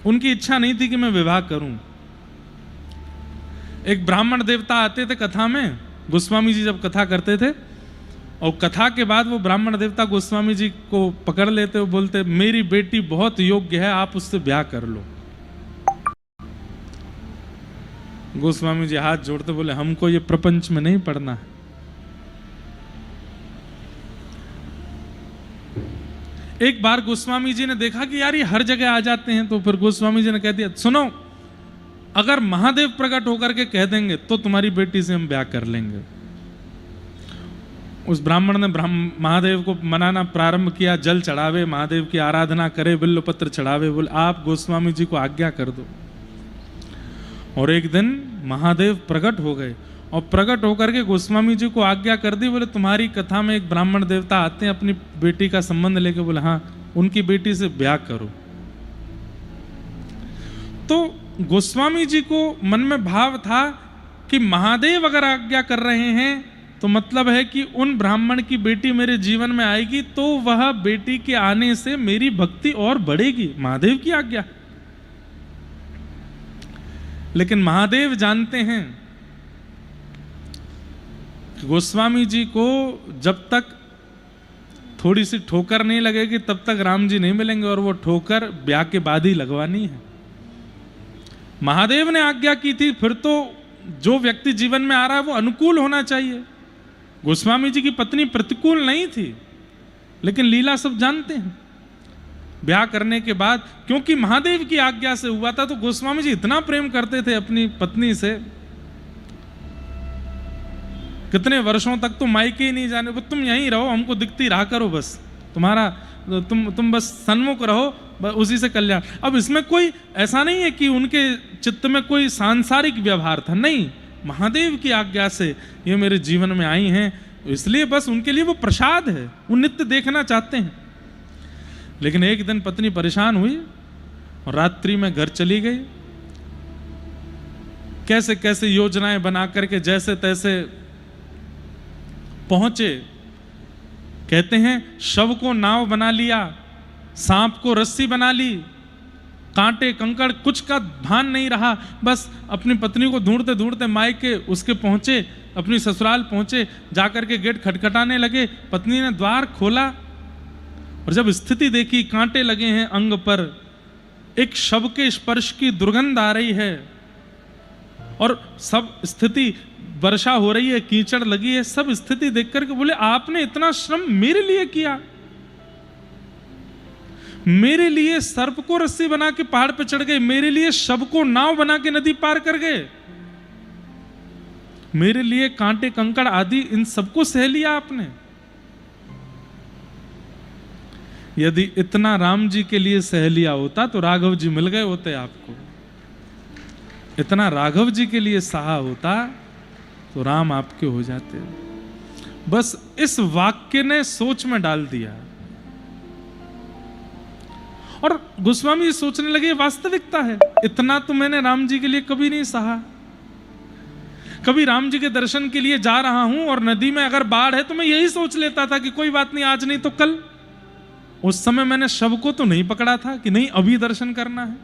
उनकी इच्छा नहीं थी कि मैं विवाह करूं। एक ब्राह्मण देवता आते थे कथा में, गोस्वामी जी जब कथा करते थे, और कथा के बाद वो ब्राह्मण देवता गोस्वामी जी को पकड़ लेते, वो बोलते मेरी बेटी बहुत योग्य है, आप उससे ब्याह कर लो। गोस्वामी जी हाथ जोड़ते बोले हमको ये प्रपंच में नहीं पड़ना है। एक बार गोस्वामी जी ने देखा कि यार ये हर जगह आ जाते हैं, तो फिर गोस्वामी जी ने कह दिया सुनो, अगर महादेव प्रकट होकर के कह देंगे तो तुम्हारी बेटी से हम ब्याह कर लेंगे। उस ब्राह्मण ने महादेव को मनाना प्रारंभ किया, जल चढ़ावे, महादेव की आराधना करे, बिल्वपत्र चढ़ावे, बोले आप गोस्वामी जी को आज्ञा कर दो। और एक दिन महादेव प्रकट हो गए, और प्रकट होकर के गोस्वामी जी को आज्ञा कर दी, बोले तुम्हारी कथा में एक ब्राह्मण देवता आते हैं अपनी बेटी का संबंध लेके, बोले हाँ उनकी बेटी से ब्याह करो। तो गोस्वामी जी को मन में भाव था कि महादेव अगर आज्ञा कर रहे हैं तो मतलब है कि उन ब्राह्मण की बेटी मेरे जीवन में आएगी, तो वह बेटी के आने से मेरी भक्ति और बढ़ेगी, महादेव की आज्ञा। लेकिन महादेव जानते हैं गोस्वामी जी को जब तक थोड़ी सी ठोकर नहीं लगेगी तब तक राम जी नहीं मिलेंगे, और वो ठोकर ब्याह के बाद ही लगवानी है। महादेव ने आज्ञा की थी, फिर तो जो व्यक्ति जीवन में आ रहा है वो अनुकूल होना चाहिए। गोस्वामी जी की पत्नी प्रतिकूल नहीं थी, लेकिन लीला सब जानते हैं। ब्याह करने के बाद क्योंकि महादेव की आज्ञा से हुआ था, तो गोस्वामी जी इतना प्रेम करते थे अपनी पत्नी से, कितने वर्षों तक तो मायके ही नहीं जाने, तुम यहीं रहो, हमको दिखती रहा करो, बस तुम्हारा तुम बस सन्मुख रहो, उसी से कल्याण। अब इसमें कोई ऐसा नहीं है कि उनके चित्त में कोई सांसारिक व्यवहार था, नहीं, महादेव की आज्ञा से ये मेरे जीवन में आई हैं, इसलिए बस उनके लिए वो प्रसाद है, वो नित्य देखना चाहते हैं। लेकिन एक दिन पत्नी परेशान हुई और रात्रि में घर चली गई, कैसे कैसे योजनाएं बना करके जैसे तैसे पहुंचे। कहते हैं शव को नाव बना लिया, सांप को रस्सी बना ली, कांटे कंकड़ कुछ का भान नहीं रहा, बस अपनी पत्नी को ढूंढते ढूंढते मायके उसके पहुंचे, अपनी ससुराल पहुंचे, जाकर के गेट खटखटाने लगे। पत्नी ने द्वार खोला और जब स्थिति देखी, कांटे लगे हैं अंग पर, एक शव के स्पर्श की दुर्गंध आ रही है, और सब स्थिति, वर्षा हो रही है, कीचड़ लगी है, सब स्थिति देख करके बोले आपने इतना श्रम मेरे लिए किया, मेरे लिए सर्प को रस्सी बना के पहाड़ पे चढ़ गए, मेरे लिए शव को नाव बना के नदी पार कर गए, मेरे लिए कांटे कंकड़ आदि इन सबको सह लिया आपने। यदि इतना राम जी के लिए सह लिया होता तो राघव जी मिल गए होते आपको, इतना राघव जी के लिए सहा होता तो राम आपके हो जाते। बस इस वाक्य ने सोच में डाल दिया, और गोस्वामी सोचने लगे वास्तविकता है, इतना तो मैंने राम जी के लिए कभी नहीं सहा। कभी राम जी के दर्शन के लिए जा रहा हूं और नदी में अगर बाढ़ है तो मैं यही सोच लेता था कि कोई बात नहीं, आज नहीं तो कल। उस समय मैंने शव को तो नहीं पकड़ा था कि नहीं अभी दर्शन करना है।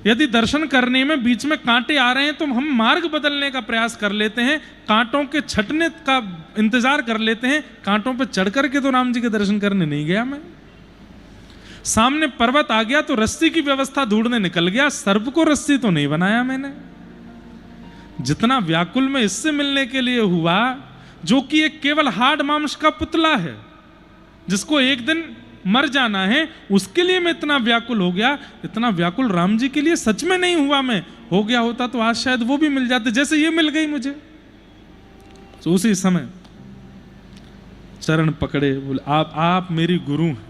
यदि दर्शन करने में बीच में कांटे आ रहे हैं तो हम मार्ग बदलने का प्रयास कर लेते हैं, कांटों के छटने का इंतजार कर लेते हैं, कांटों पर चढ़ करके तो राम जी के दर्शन करने नहीं गया मैं। सामने पर्वत आ गया तो रस्सी की व्यवस्था ढूंढने निकल गया, सर्प को रस्सी तो नहीं बनाया मैंने। जितना व्याकुल में इससे मिलने के लिए हुआ, जो कि एक केवल हाड़ मांस का पुतला है, जिसको एक दिन मर जाना है, उसके लिए मैं इतना व्याकुल हो गया। इतना व्याकुल राम जी के लिए सच में नहीं हुआ मैं, हो गया होता तो आज शायद वो भी मिल जाते जैसे ये मिल गई मुझे। तो उसी समय चरण पकड़े, बोले आप मेरी गुरु हैं,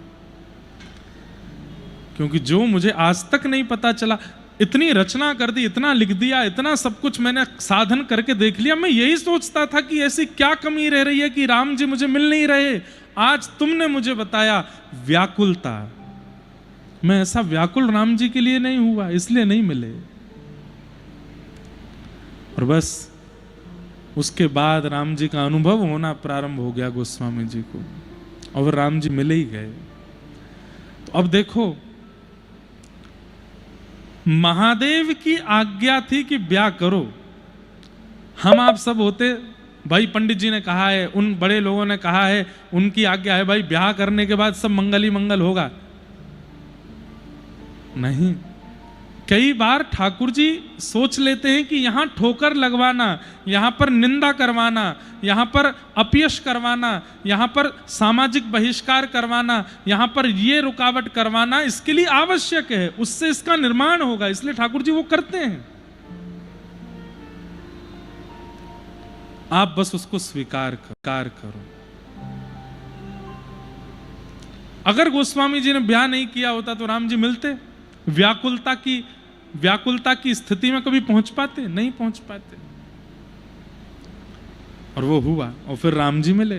क्योंकि जो मुझे आज तक नहीं पता चला, इतनी रचना कर दी, इतना लिख दिया, इतना सब कुछ मैंने साधन करके देख लिया, मैं यही सोचता था कि ऐसी क्या कमी रह रही है कि राम जी मुझे मिल नहीं रहे। आज तुमने मुझे बताया व्याकुलता, मैं ऐसा व्याकुल राम जी के लिए नहीं हुआ, इसलिए नहीं मिले। और बस उसके बाद राम जी का अनुभव होना प्रारंभ हो गया गोस्वामी जी को, और राम जी मिले ही गए। तो अब देखो महादेव की आज्ञा थी कि ब्याह करो। हम आप सब होते भाई पंडित जी ने कहा है, उन बड़े लोगों ने कहा है, उनकी आज्ञा है, भाई ब्याह करने के बाद सब मंगल ही मंगल होगा। नहीं, कई बार ठाकुर जी सोच लेते हैं कि यहां ठोकर लगवाना, यहां पर निंदा करवाना, यहां पर अपयश करवाना, यहां पर सामाजिक बहिष्कार करवाना, यहां पर ये रुकावट करवाना इसके लिए आवश्यक है, उससे इसका निर्माण होगा, इसलिए ठाकुर जी वो करते हैं। आप बस उसको स्वीकार करो। अगर गोस्वामी जी ने ब्याह नहीं किया होता तो राम जी मिलते? व्याकुलता की स्थिति में कभी पहुंच पाते? नहीं पहुंच पाते। और वो हुआ, और फिर राम जी मिले।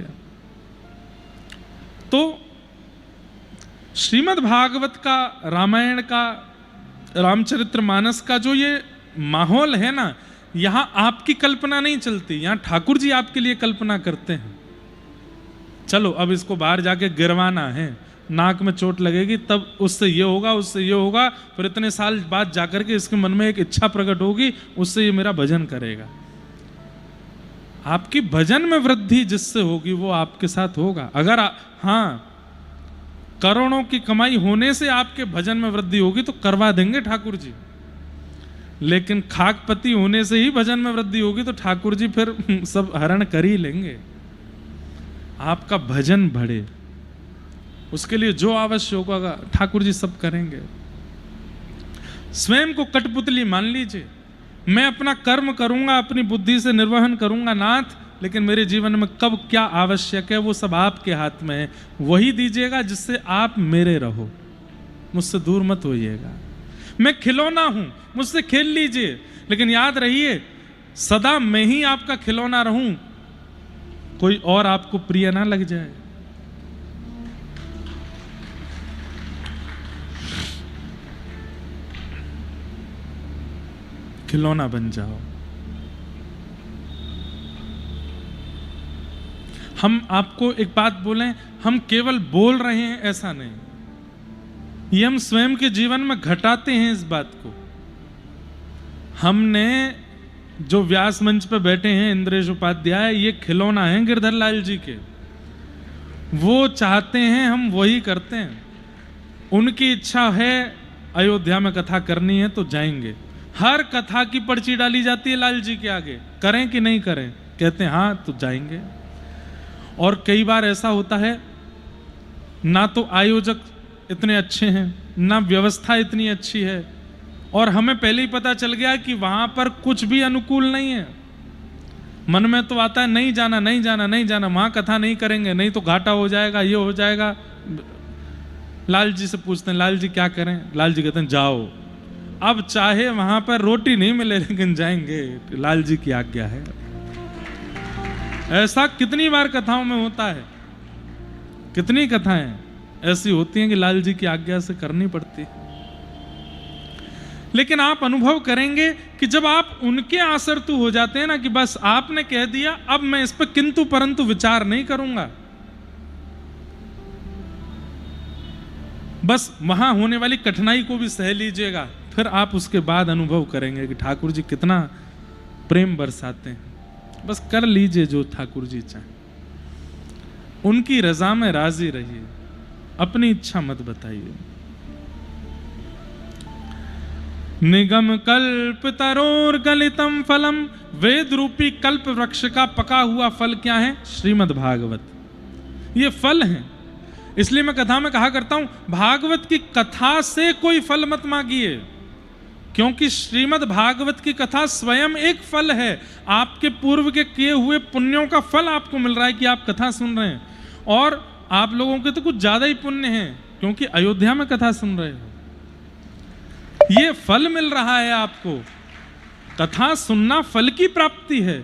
तो श्रीमद् भागवत का, रामायण का, रामचरितमानस का जो ये माहौल है ना, यहां आपकी कल्पना नहीं चलती, यहां ठाकुर जी आपके लिए कल्पना करते हैं। चलो अब इसको बाहर जाके गिरवाना है, नाक में चोट लगेगी, तब उससे ये होगा, उससे ये होगा, फिर इतने साल बाद जाकर के इसके मन में एक इच्छा प्रकट होगी, उससे ये मेरा भजन करेगा। आपकी भजन में वृद्धि जिससे होगी वो आपके साथ होगा। अगर हाँ, करोड़ों की कमाई होने से आपके भजन में वृद्धि होगी तो करवा देंगे ठाकुर जी, लेकिन खाकपति होने से ही भजन में वृद्धि होगी तो ठाकुर जी फिर सब हरण कर ही लेंगे। आपका भजन बढ़े, उसके लिए जो आवश्यक होगा ठाकुर जी सब करेंगे। स्वयं को कठपुतली मान लीजिए, मैं अपना कर्म करूंगा, अपनी बुद्धि से निर्वहन करूंगा नाथ, लेकिन मेरे जीवन में कब क्या आवश्यक है वो सब आपके हाथ में है, वही दीजिएगा जिससे आप मेरे रहो, मुझसे दूर मत होइएगा। मैं खिलौना हूं, मुझसे खेल लीजिए, लेकिन याद रहिए सदा मैं ही आपका खिलौना रहूं, कोई और आपको प्रिय ना लग जाए। खिलौना बन जाओ। हम आपको एक बात बोलें, हम केवल बोल रहे हैं ऐसा नहीं, ये हम स्वयं के जीवन में घटाते हैं इस बात को। हमने जो व्यास मंच पे बैठे हैं इंद्रेश उपाध्याय, ये खिलौना है गिरधर लाल जी के, वो चाहते हैं हम वही करते हैं। उनकी इच्छा है अयोध्या में कथा करनी है तो जाएंगे, हर कथा की पर्ची डाली जाती है लाल जी के आगे, करें कि नहीं करें, कहते हैं हाँ तो जाएंगे। और कई बार ऐसा होता है ना तो आयोजक इतने अच्छे हैं, ना व्यवस्था इतनी अच्छी है, और हमें पहले ही पता चल गया कि वहां पर कुछ भी अनुकूल नहीं है। मन में तो आता है नहीं जाना नहीं जाना नहीं जाना, वहां कथा नहीं करेंगे, नहीं तो घाटा हो जाएगा, ये हो जाएगा। लाल जी से पूछते हैं लाल जी क्या करें, लाल जी कहते हैं जाओ। अब चाहे वहां पर रोटी नहीं मिले लेकिन जाएंगे, लाल जी की आज्ञा है। ऐसा कितनी बार कथाओं में होता है, कितनी कथाएं ऐसी होती हैं कि लाल जी की आज्ञा से करनी पड़ती है। लेकिन आप अनुभव करेंगे कि जब आप उनके आसरतु हो जाते हैं ना, कि बस आपने कह दिया अब मैं इस पर किंतु परंतु विचार नहीं करूंगा, बस वहां होने वाली कठिनाई को भी सह लीजिएगा, फिर आप उसके बाद अनुभव करेंगे कि ठाकुर जी कितना प्रेम बरसाते हैं। बस कर लीजिए जो ठाकुर जी चाहे, उनकी रजा में राजी रहिए, अपनी इच्छा मत बताइए। निगम कल्प तरोर गलितम फलम, वेद रूपी कल्प वृक्ष का पका हुआ फल क्या है? श्रीमद् भागवत, ये फल है। इसलिए मैं कथा में कहा करता हूं भागवत की कथा से कोई फल मत मांगिए, क्योंकि श्रीमद् भागवत की कथा स्वयं एक फल है। आपके पूर्व के किए हुए पुण्यों का फल आपको मिल रहा है कि आप कथा सुन रहे हैं, और आप लोगों के तो कुछ ज्यादा ही पुण्य है क्योंकि अयोध्या में कथा सुन रहे हो। ये फल मिल रहा है आपको। कथा सुनना फल की प्राप्ति है,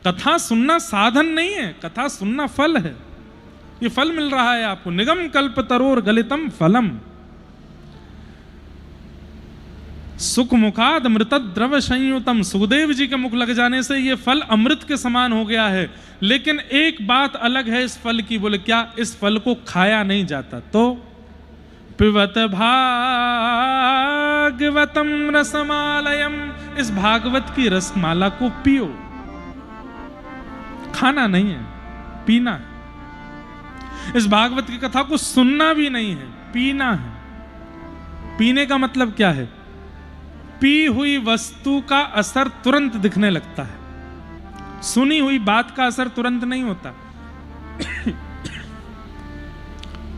कथा सुनना साधन नहीं है, कथा सुनना फल है। ये फल मिल रहा है आपको। निगम कल्प तरोर गलितम फलम, सुख मुखाद अमृत द्रव संयुतम। सुखदेव जी के मुख लग जाने से ये फल अमृत के समान हो गया है। लेकिन एक बात अलग है इस फल की, बोले क्या? इस फल को खाया नहीं जाता, तो पिबत भागवतम भागवतम रसमालयम, इस भागवत की रसमाला को पियो। खाना नहीं है, पीना है। इस भागवत की कथा को सुनना भी नहीं है, पीना है। पीने का मतलब क्या है? पी हुई वस्तु का असर तुरंत दिखने लगता है, सुनी हुई बात का असर तुरंत नहीं होता।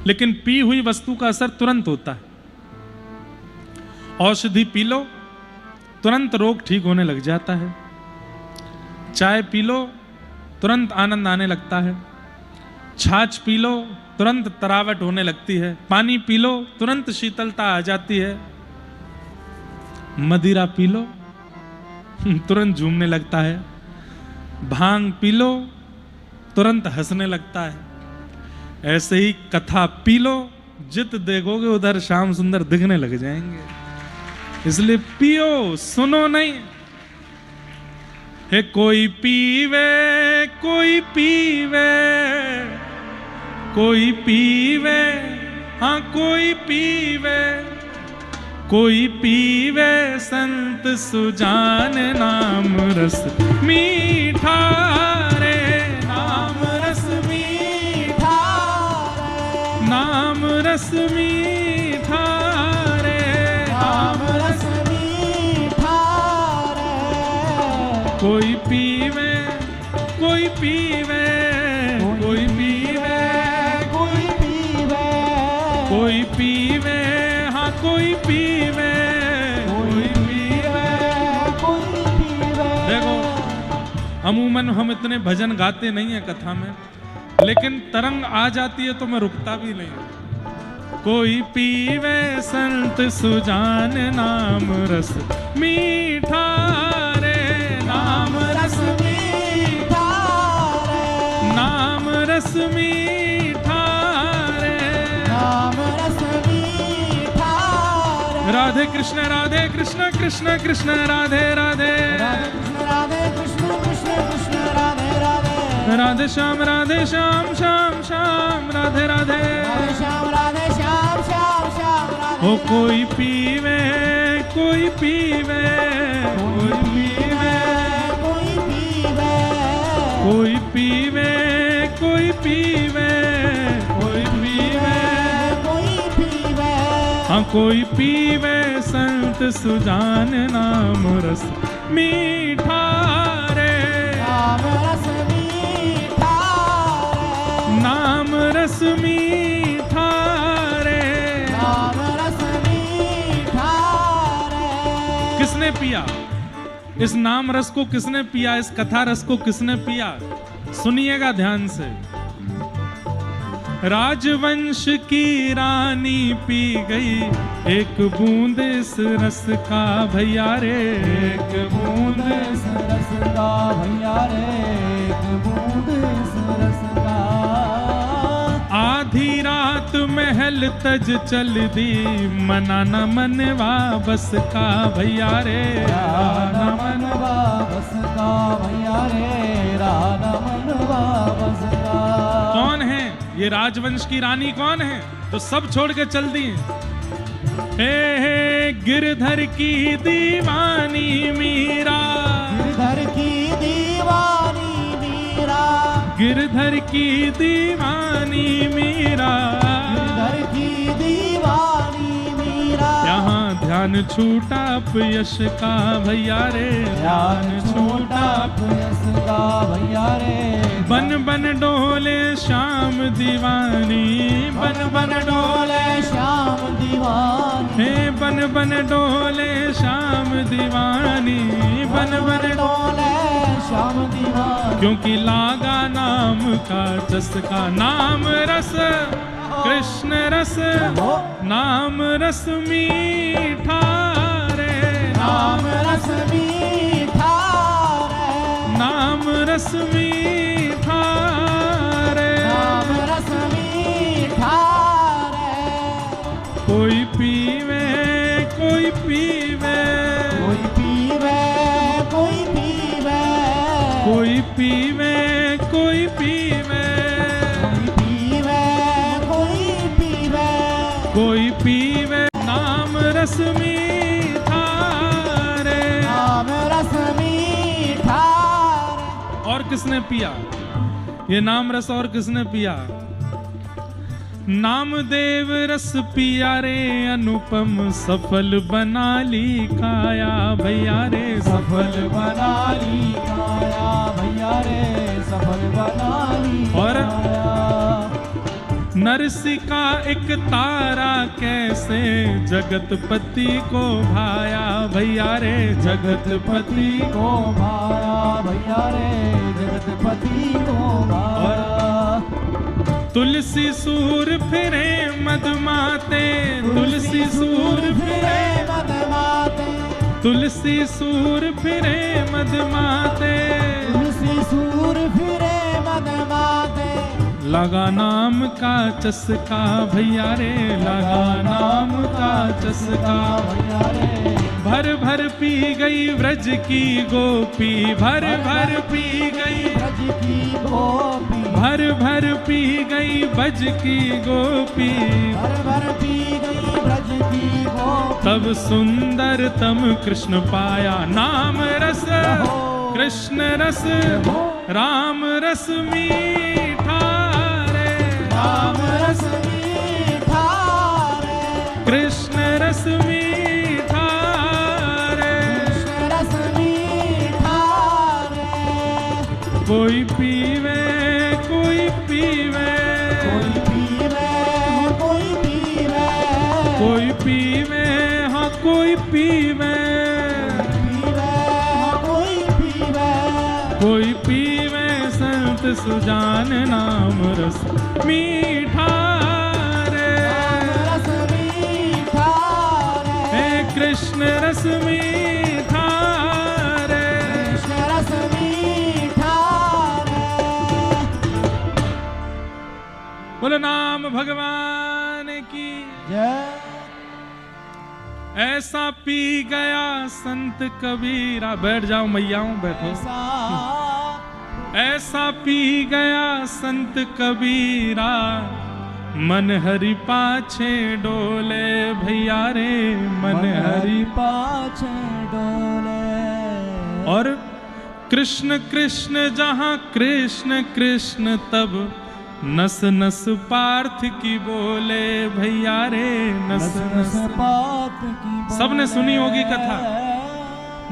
लेकिन पी हुई वस्तु का असर तुरंत होता है। औषधि पी लो, तुरंत रोग ठीक होने लग जाता है। चाय पी लो, तुरंत आनंद आने लगता है। छाछ पी लो, तुरंत तरावट होने लगती है। पानी पी लो, तुरंत शीतलता आ जाती है। मदिरा पी लो, तुरंत झूमने लगता है। भांग पी लो, तुरंत हंसने लगता है। ऐसे ही कथा पी लो, जित देखोगे उधर श्याम सुंदर दिखने लग जाएंगे। इसलिए पियो, सुनो नहीं। है कोई पीवे, कोई पीवे, कोई पीवे, हाँ कोई पीवे, कोई पीवे संत सुजान नाम रस मीठा रे, नाम रस मीठा रे, नाम रस मीठा रे, नाम रस मीठा रे। कोई पीवे, कोई पीवे, कोई पीवे, कोई पीवे, कोई पीवे, हाँ कोई पीवे, कोई पीवे, कोई पीवे। देखो, अमूमन हम इतने भजन गाते नहीं है कथा में, लेकिन तरंग आ जाती है तो मैं रुकता भी नहीं। कोई पीवे संत सुजान नाम रस मीठा रे, नाम रस मीठा रे, नाम रस मीठा रे, नाम रस मीठा रे। राधे कृष्ण, राधे कृष्ण, कृष्ण कृष्ण राधे राधे, राधे कृष्ण, कृष्ण कृष्ण राधे राधे, राधे श्याम, श्याम श्याम राधे राधे, राधे श्याम, राधे श्याम, श्याम श्याम राधे। ओ कोई पीवे, कोई पीवे, कोई पीवे, कोई पीवे, कोई पीवे, कोई पीवे, कोई पीवे, कोई पीवे, हाँ कोई पीवे संत सुजान नाम रस मीठा रे, नाम रस मीठा रे, नाम रस मीठा रे, नाम रस मीठा रे। किसने पिया इस नाम रस को? किसने पिया इस कथा रस को? किसने पिया? सुनिएगा ध्यान से। राजवंश की रानी पी गई एक बूंद इस रस का भैया रे, एक बूंद इस रस का भैया रे, एक बूंद इस रस का। आधी रात महल तज चल दी, मना न मनवा बस का भैया रे, राना मनवा बस का भैया रे, राना मनवा बस का। कौन है ये राजवंश की रानी? कौन है? तो सब छोड़ के चल दी। हे गिरधर की दीवानी मीरा, गिरधर की दीवानी मीरा, गिरधर की दीवानी मीरा, गिरधर की दीवानी मीरा। यहाँ ध्यान छूटा यश का भैया रे, ध्यान छूटा यश का भैया रे। बन बन डोले श्याम दीवानी, बन बन डोले श्याम दीवानी, हे बन बन डोले श्याम दीवानी, बन बन डोले श्याम दीवानी। क्योंकि लागा नाम का चस्का, नाम रस कृष्ण रस, नाम रस मीठा रे, नाम रस मीठा रे, नाम रस मीठा रे, नाम रस मीठा रे। कोई पीवे, कोई पीवे, कोई पीवे, कोई पीवे, कोई पीवे, कोई पीवे, कोई पीवे, कोई पीवे, नाम रस मीठा किसने पिया? ये नाम रस और किसने पिया? नामदेव रस पिया रे अनुपम, सफल बना ली काया भैया रे, सफल बना ली काया भैया रे, सफल बना ली और काया। नरसिका एक तारा कैसे जगतपति को भाया भैया रे, जगतपति को भाया भैया रे, जगतपति को भाया। तुलसी सूर फिरे मदमाते, तुलसी सूर फिरे मदमाते, तुलसी सूर फिरे मदमाते, तुलसी सूर फिरे मदमाते। लगा नाम का चस्का भैया रे, लगा नाम का चस्का भैया रे। भर भर पी गई व्रज की गोपी, भर भर पी गई ब्रज की गोपी, भर भर पी गई ब्रज की गोपी, भर भर पी गई ब्रज की गोपी। तब सुंदर तम कृष्ण पाया, नाम रस कृष्ण रस राम रस मीठा रे, राम रस मीठा रे, कृष्ण रस मीठा रे, कृष्ण रस मीठा रे। कोई पीवे कोई पीवे, कोई पीवे कोई पीवे, कोई पीवे हाँ कोई पीवे, पीवे कोई पीवे, कोई पीवे संत सुजान नाम रस मीठा रे, राम रस मीठा रे, हे कृष्ण रस मीठा रे। कृष्ण रस मीठा रे। बोलो नाम भगवान की। जय। ऐसा पी गया संत कबीरा, बैठ जाओ मैयाओं बैठो। ऐसा पी गया संत कबीरा, मन हरि पाछे डोले भैया रे, मन हरि पाछे डोले। और कृष्ण कृष्ण जहाँ कृष्ण कृष्ण, तब नस नस पार्थ की बोले भैया रे, नस नस पार्थ की। सबने सुनी होगी कथा।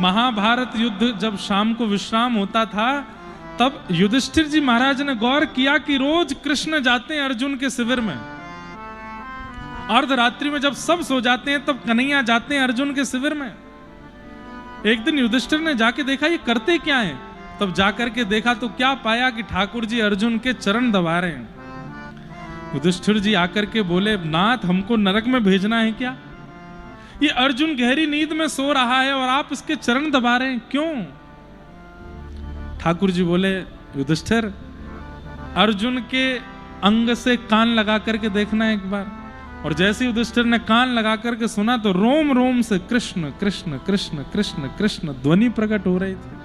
महाभारत युद्ध जब शाम को विश्राम होता था, तब युधिष्ठिर जी महाराज ने गौर किया कि रोज कृष्ण जाते हैं अर्जुन के शिविर में। अर्धरात्रि में जब सब सो जाते हैं, तब कन्हैया जाते हैं अर्जुन के शिविर में। एक दिन युधिष्ठिर ने जाके देखा ये करते क्या हैं। तब जाकर के देखा तो क्या पाया कि ठाकुर जी अर्जुन के चरण दबा रहे हैं। युधिष्ठिर जी आकर के बोले, नाथ हमको नरक में भेजना है क्या? ये अर्जुन गहरी नींद में सो रहा है और आप इसके चरण दबा रहे हैं, क्यों? ठाकुर जी बोले, युधिष्ठिर अर्जुन के अंग से कान लगा करके देखना एक बार। और जैसे युधिष्ठिर ने कान लगा करके सुना तो रोम रोम से कृष्ण कृष्ण कृष्ण कृष्ण कृष्ण ध्वनि प्रकट हो रही थी।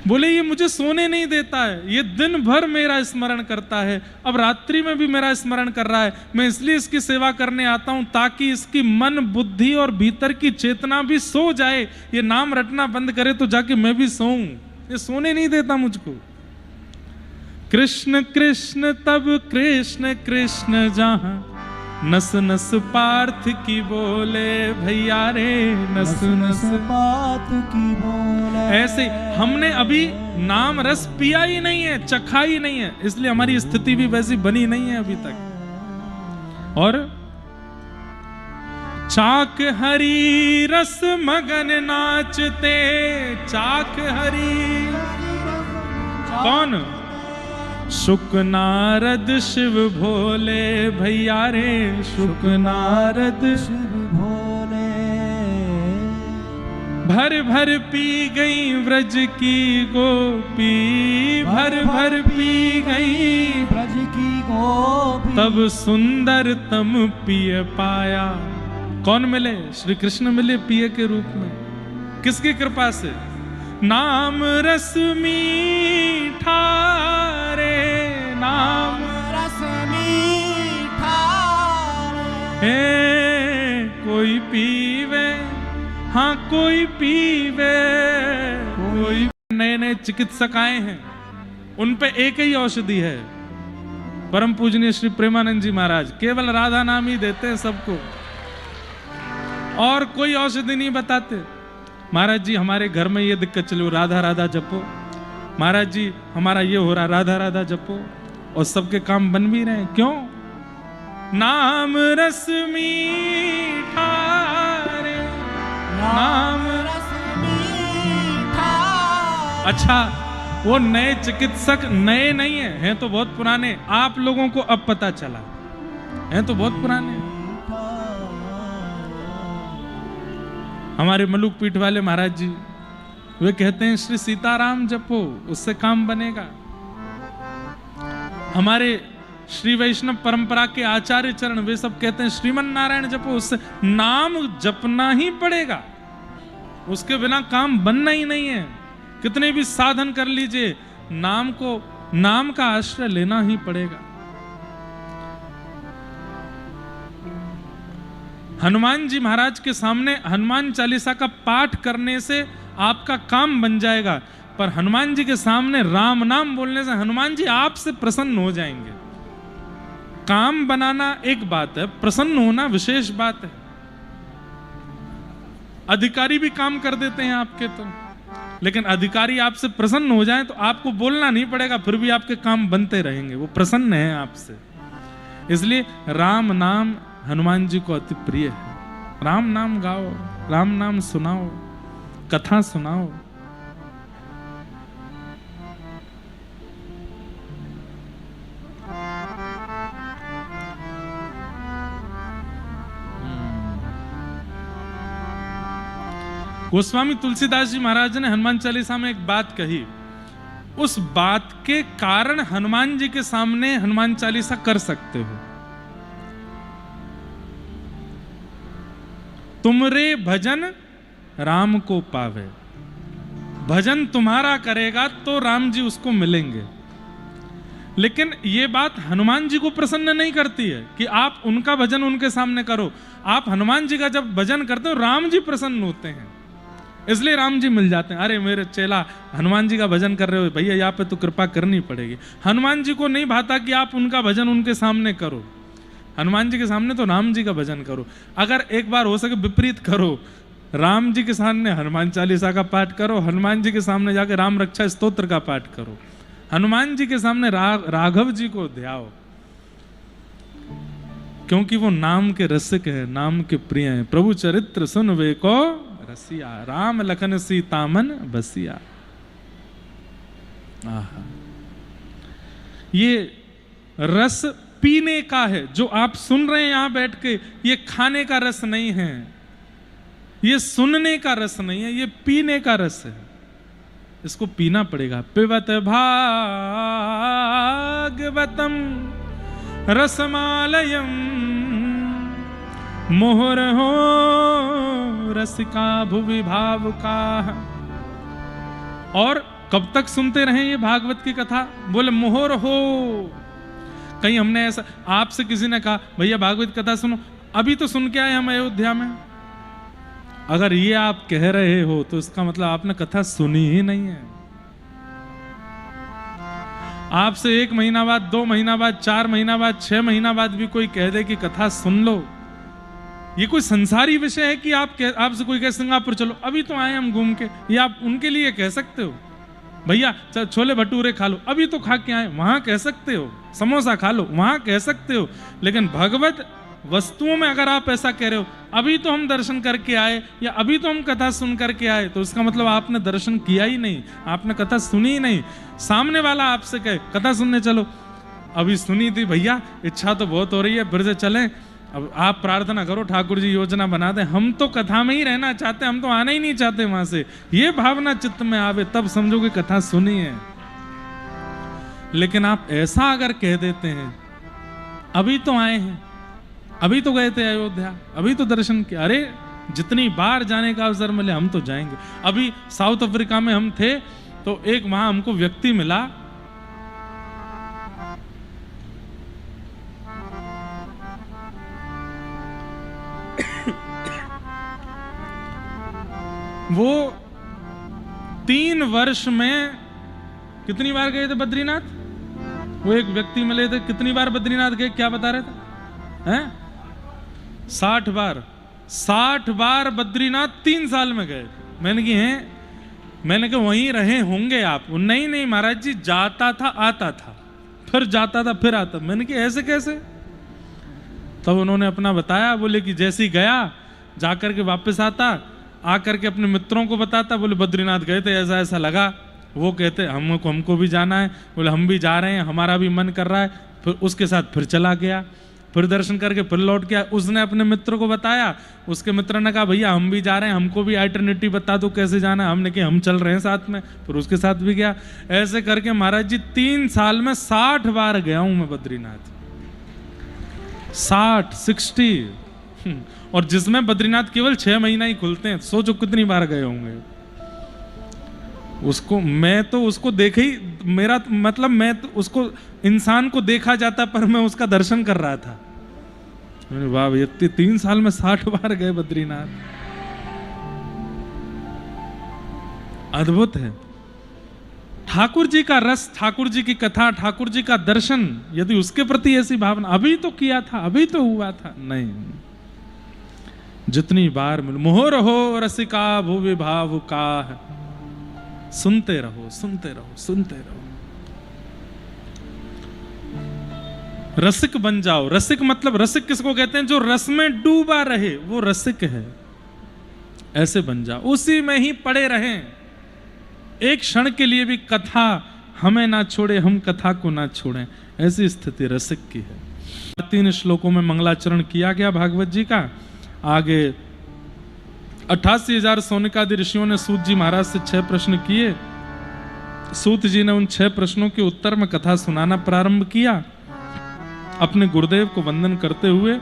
बोले ये मुझे सोने नहीं देता है, ये दिन भर मेरा स्मरण करता है, अब रात्रि में भी मेरा स्मरण कर रहा है। मैं इसलिए इसकी सेवा करने आता हूं ताकि इसकी मन बुद्धि और भीतर की चेतना भी सो जाए। ये नाम रटना बंद करे तो जाके मैं भी सोऊं। ये सोने नहीं देता मुझको। कृष्ण कृष्ण तब कृष्ण कृष्ण जहां, नस नस पार्थ की बोले भैया रे, नस नस पार्थ की बोले। ऐसे हमने अभी नाम रस पिया ही नहीं है, चखा ही नहीं है, इसलिए हमारी स्थिति भी वैसी बनी नहीं है अभी तक। और चाक हरी रस मगन नाचते, चाक हरी कौन? शुक नारद शिव भोले भैया रे, शुक नारद शिव भोले। भर भर पी गई व्रज की गोपी, भर भर पी गई ब्रज की गोपी। तब सुंदर तम पिय पाया। कौन मिले? श्री कृष्ण मिले पिय के रूप में। किसकी कृपा से? नाम रस मीठा रे, नाम रस मीठा रे। हे कोई पीवे हाँ कोई पीवे, कोई चिकित्सक आए हैं, उन पे एक ही औषधि है, परम पूजनीय श्री प्रेमानंद जी महाराज केवल राधा नाम ही देते हैं सबको, और कोई औषधि नहीं बताते। महाराज जी हमारे घर में ये दिक्कत चली, राधा राधा जपो, महाराज जी हमारा ये हो रहा, राधा राधा जपो, और सबके काम बन भी रहे हैं। क्यों? नाम रस मीठा रे, नाम रस मीठा। अच्छा, वो नए चिकित्सक नए नहीं हैं तो बहुत पुराने, आप लोगों को अब पता चला, हैं तो बहुत पुराने। हमारे मलुक पीठ वाले महाराज जी वे कहते हैं श्री सीताराम जपो, उससे काम बनेगा। हमारे श्री वैष्णव परंपरा के आचार्य चरण वे सब कहते हैं श्रीमन नारायण जपो, उससे नाम जपना ही पड़ेगा, उसके बिना काम बनना ही नहीं है। कितने भी साधन कर लीजिए, नाम का आश्रय लेना ही पड़ेगा। हनुमान जी महाराज के सामने हनुमान चालीसा का पाठ करने से आपका काम बन जाएगा, पर हनुमान जी के सामने राम नाम बोलने से हनुमान जी आपसे प्रसन्न हो जाएंगे। काम बनाना एक बात है, प्रसन्न होना विशेष बात है। अधिकारी भी काम कर देते हैं आपके, तो लेकिन अधिकारी आपसे प्रसन्न हो जाए तो आपको बोलना नहीं पड़ेगा, फिर भी आपके काम बनते रहेंगे, वो प्रसन्न है आपसे। इसलिए राम नाम हनुमान जी को अति प्रिय है। राम नाम गाओ, राम नाम सुनाओ, कथा सुनाओ। गोस्वामी तुलसीदास जी महाराज ने हनुमान चालीसा में एक बात कही, उस बात के कारण हनुमान जी के सामने हनुमान चालीसा कर सकते हो। तुमरे भजन राम को पावे, भजन तुम्हारा करेगा तो राम जी उसको मिलेंगे। लेकिन यह बात हनुमान जी को प्रसन्न नहीं करती है कि आप उनका भजन उनके सामने करो। आप हनुमान जी का जब भजन करते हो राम जी प्रसन्न होते हैं, इसलिए राम जी मिल जाते हैं। अरे मेरे चेला हनुमान जी का भजन कर रहे हो भैया, यहाँ पे तो कृपा करनी पड़ेगी। हनुमान जी को नहीं भाता कि आप उनका भजन उनके सामने करो, हनुमान जी के सामने तो राम जी का भजन करो। अगर एक बार हो सके विपरीत करो, राम जी के सामने हनुमान चालीसा का पाठ करो, हनुमान जी के सामने जाके राम रक्षा स्तोत्र का पाठ करो, हनुमान जी के सामने राघव जी को ध्याओ, क्योंकि वो नाम के रसिक है, नाम के प्रिय हैं। प्रभु चरित्र सुन वे को रसिया, राम लखन सीता मन बसिया। ये रस पीने का है, जो आप सुन रहे हैं यहां बैठ के, ये खाने का रस नहीं है, ये सुनने का रस नहीं है, ये पीने का रस है। इसको पीना पड़ेगा। पिबत भागवतम रसमालयम मोहर हो रसिका भुवि भावुका। और कब तक सुनते रहे ये भागवत की कथा? बोले मोहर हो। कहीं हमने ऐसा आपसे किसी ने कहा भैया भागवत कथा सुनो, अभी तो सुन के आए हम अयोध्या में, अगर ये आप कह रहे हो तो इसका मतलब आपने कथा सुनी ही नहीं है। आपसे 1 महीना बाद, 2 महीना बाद, 4 महीना बाद, 6 महीना बाद भी कोई कह दे कि कथा सुन लो, ये कोई संसारी विषय है कि आपसे कोई कहे सिंगापुर चलो, अभी तो आए हम घूम के, ये आप उनके लिए कह सकते हो? भैया छोले भटूरे खा लो, अभी तो खा के आए, वहां कह सकते हो। समोसा खा लो, वहां कह सकते हो। लेकिन भगवत वस्तुओं में अगर आप ऐसा कह रहे हो, अभी तो हम दर्शन करके आए या अभी तो हम कथा सुन करके आए, तो इसका मतलब आपने दर्शन किया ही नहीं, आपने कथा सुनी ही नहीं। सामने वाला आपसे कहे कथा सुनने चलो, अभी सुनी थी भैया, इच्छा तो बहुत हो रही है, फिर से चलें। अब आप प्रार्थना करो ठाकुर जी योजना बना दें, हम तो कथा में ही रहना चाहते हैं, हम तो आना ही नहीं चाहते वहां से। ये भावना चित्त में आवे तब समझो कि कथा सुनी है। लेकिन आप ऐसा अगर कह देते हैं अभी तो आए हैं, अभी तो गए थे अयोध्या, अभी तो दर्शन किया, अरे जितनी बार जाने का अवसर मिले हम तो जाएंगे। अभी साउथ अफ्रीका में हम थे तो एक वहां हमको व्यक्ति मिला, वो 3 वर्ष में कितनी बार गए थे बद्रीनाथ? वो एक व्यक्ति मिले थे, कितनी बार बद्रीनाथ गए, क्या बता रहे थे? हैं? 60 बार। 60 बार बद्रीनाथ 3 साल में गए। मैंने कहा हैं? मैंने कहा वहीं रहे होंगे आप। नहीं नहीं महाराज जी, जाता था आता था, फिर जाता था फिर आता। मैंने कहा ऐसे कैसे? तब उन्होंने अपना बताया, बोले कि जैसे ही गया जाकर के वापस आता, आकर के अपने मित्रों को बताता, बोले बद्रीनाथ गए थे, ऐसा ऐसा लगा। वो कहते हमको भी जाना है। बोले हम भी जा रहे हैं, हमारा भी मन कर रहा है। फिर उसके साथ फिर चला गया, फिर दर्शन करके फिर लौट गया। उसने अपने मित्र को बताया, उसके मित्र ने कहा भैया हम भी जा रहे हैं, हमको भी अल्टरनेटिव बता दो कैसे जाना है। हमने कहा हम चल रहे हैं साथ में, फिर उसके साथ भी गया। ऐसे करके महाराज जी 3 साल में 60 बार गया हूं मैं बद्रीनाथ। 60 और जिसमें बद्रीनाथ केवल 6 महीना ही खुलते हैं, सोचो कितनी बार गए होंगे। उसको मैं तो उसको देखे ही, मेरा मतलब मैं तो उसको इंसान को देखा जाता, पर मैं उसका दर्शन कर रहा था। वाह भैया, 3 साल में 60 बार गए बद्रीनाथ, अद्भुत है। ठाकुर जी का रस, ठाकुर जी की कथा, ठाकुर जी का दर्शन, यदि उसके प्रति ऐसी भावना, अभी तो किया था, अभी तो हुआ था, नहीं, जितनी बार मिल। मोह रहो रसिका भुवि भाव का, सुनते रहो सुनते रहो सुनते रहो। रसिक बन जाओ। रसिक मतलब, रसिक किसको कहते हैं? जो रस में डूबा रहे, वो रसिक है। ऐसे बन जाओ, उसी में ही पड़े रहें। एक क्षण के लिए भी कथा हमें ना छोड़े, हम कथा को ना छोड़ें, ऐसी स्थिति रसिक की है। 3 श्लोकों में मंगलाचरण किया गया भागवत जी का। आगे 88,000 सोनिकादि ऋषियों ने सूत जी महाराज से 6 प्रश्न किए। सूत जी ने उन 6 प्रश्नों के उत्तर में कथा सुनाना प्रारंभ किया। अपने गुरुदेव को वंदन करते हुए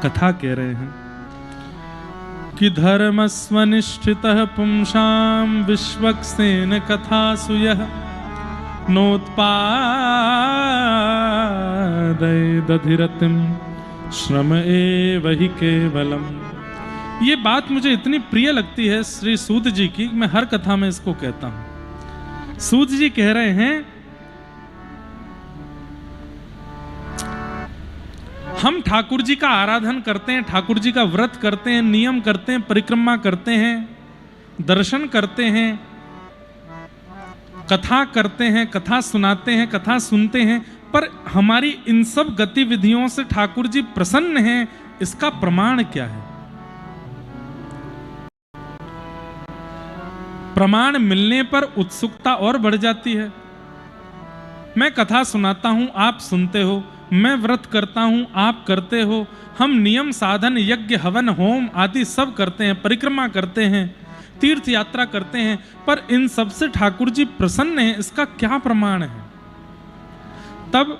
कथा कह रहे हैं कि धर्मस्वनिष्ठितः पुंसां विश्वक्सेन कथासु यः नोत्पादय दधिरतिं श्रम एव हि केवलम। ये बात मुझे इतनी प्रिय लगती है श्री सूत जी की, मैं हर कथा में इसको कहता हूं। सूत जी कह रहे हैं हम ठाकुर जी का आराधन करते हैं, ठाकुर जी का व्रत करते हैं, नियम करते हैं, परिक्रमा करते हैं, दर्शन करते हैं, कथा करते हैं, कथा सुनाते हैं, कथा सुनते हैं, पर हमारी इन सब गतिविधियों से ठाकुर जी प्रसन्न हैं, इसका प्रमाण क्या है? प्रमाण मिलने पर उत्सुकता और बढ़ जाती है। मैं कथा सुनाता हूं, आप सुनते हो, मैं व्रत करता हूं, आप करते हो, हम नियम साधन यज्ञ हवन होम आदि सब करते हैं, परिक्रमा करते हैं, तीर्थ यात्रा करते हैं, पर इन सब से ठाकुर जी प्रसन्न हैं, इसका क्या प्रमाण है? तब